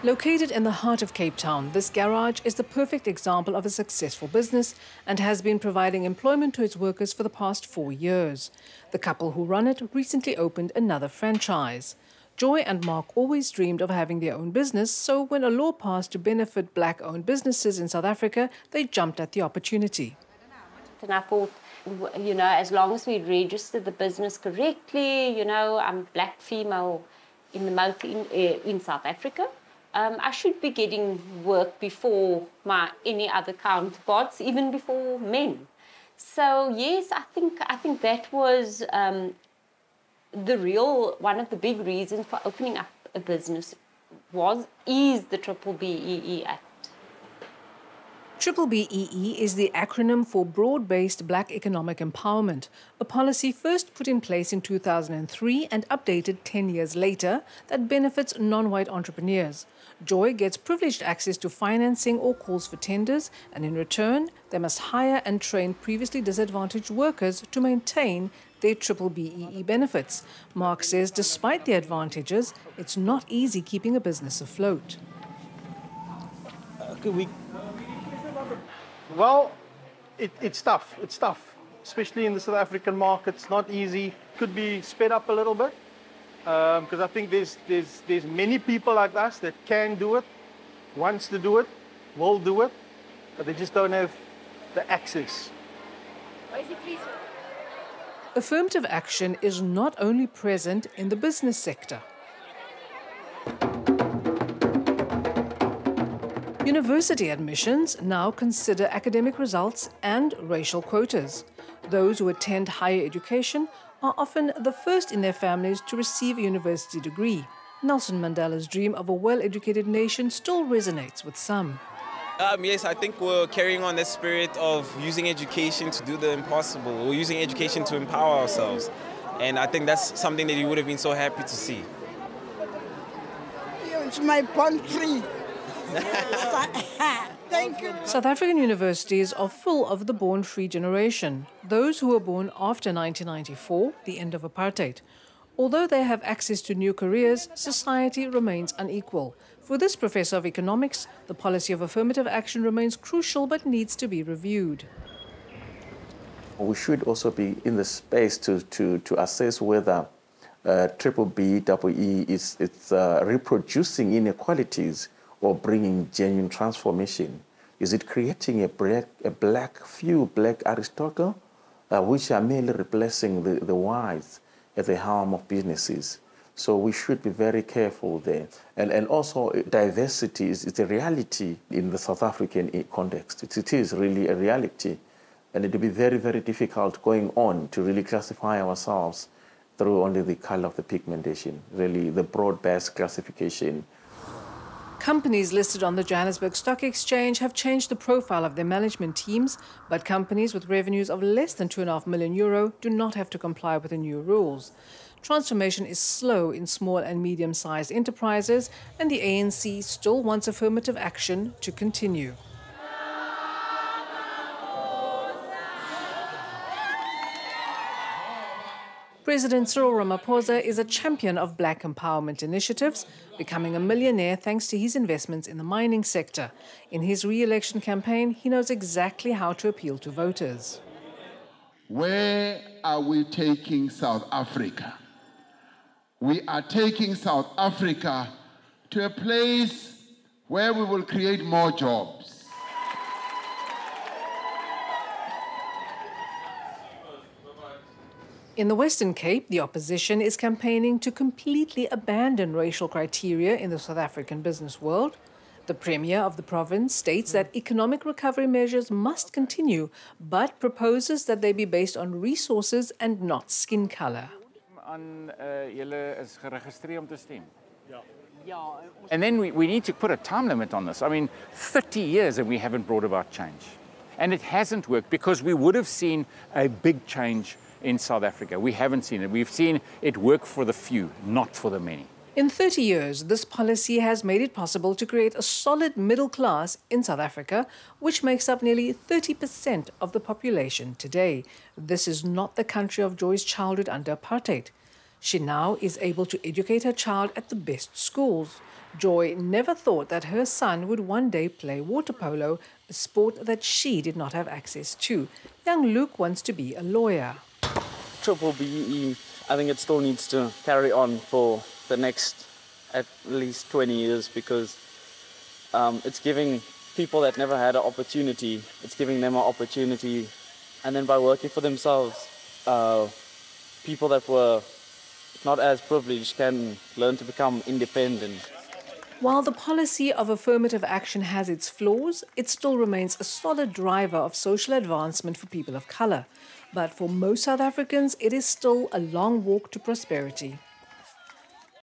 Located in the heart of Cape Town, this garage is the perfect example of a successful business and has been providing employment to its workers for the past 4 years. The couple who run it recently opened another franchise. Joy and Mark always dreamed of having their own business, so when a law passed to benefit black-owned businesses in South Africa, they jumped at the opportunity. And I thought, you know, as long as we register the business correctly, you know, I'm black female in the motor in South Africa. I should be getting work before any other counterparts, even before men. So yes, I think that was one of the big reasons for opening up a business is the BBEE Act. BBEE is the acronym for Broad-Based Black Economic Empowerment, a policy first put in place in 2003 and updated 10 years later that benefits non-white entrepreneurs. Joy gets privileged access to financing or calls for tenders, and in return, they must hire and train previously disadvantaged workers to maintain their BBEE benefits. Mark says despite the advantages, it's not easy keeping a business afloat. Well, it's tough. It's tough, especially in the South African market. It's not easy. Could be sped up a little bit, because I think there's many people like us that can do it, wants to do it, will do it, but they just don't have the access. Affirmative action is not only present in the business sector. University admissions now consider academic results and racial quotas. Those who attend higher education are often the first in their families to receive a university degree. Nelson Mandela's dream of a well-educated nation still resonates with some. Yes, I think we're carrying on the spirit of using education to do the impossible. We're using education to empower ourselves. And I think that's something that you would have been so happy to see. It's my born free. Thank you. South African universities are full of the born-free generation, those who were born after 1994, the end of apartheid. Although they have access to new careers, society remains unequal. For this professor of economics, the policy of affirmative action remains crucial but needs to be reviewed. We should also be in the space to assess whether BBEE is reproducing inequalities or bringing genuine transformation. Is it creating a few black Aristotle, which are merely replacing the wise at the helm of businesses? So we should be very careful there. And also diversity is a reality in the South African context. It is really a reality. And it will be very, very difficult going on to really classify ourselves through only the color of the pigmentation, really the broad-based classification. Companies listed on the Johannesburg Stock Exchange have changed the profile of their management teams, but companies with revenues of less than €2.5 million do not have to comply with the new rules. Transformation is slow in small and medium-sized enterprises, and the ANC still wants affirmative action to continue. President Cyril Ramaphosa is a champion of black empowerment initiatives, becoming a millionaire thanks to his investments in the mining sector. In his re-election campaign, he knows exactly how to appeal to voters. Where are we taking South Africa? We are taking South Africa to a place where we will create more jobs. In the Western Cape, the opposition is campaigning to completely abandon racial criteria in the South African business world. The Premier of the province states that economic recovery measures must continue, but proposes that they be based on resources and not skin color. And then we need to put a time limit on this. I mean, 30 years and we haven't brought about change. And it hasn't worked because we would have seen a big change in South Africa. We haven't seen it. We've seen it work for the few, not for the many. In 30 years, this policy has made it possible to create a solid middle class in South Africa, which makes up nearly 30% of the population today. This is not the country of Joy's childhood under apartheid. She now is able to educate her child at the best schools. Joy never thought that her son would one day play water polo, a sport that she did not have access to. Young Luke wants to be a lawyer. Triple BE, I think it still needs to carry on for the next at least 20 years because it's giving people that never had an opportunity, it's giving them an opportunity. And then by working for themselves, people that were not as privileged can learn to become independent. While the policy of affirmative action has its flaws, it still remains a solid driver of social advancement for people of colour. But for most South Africans, it is still a long walk to prosperity.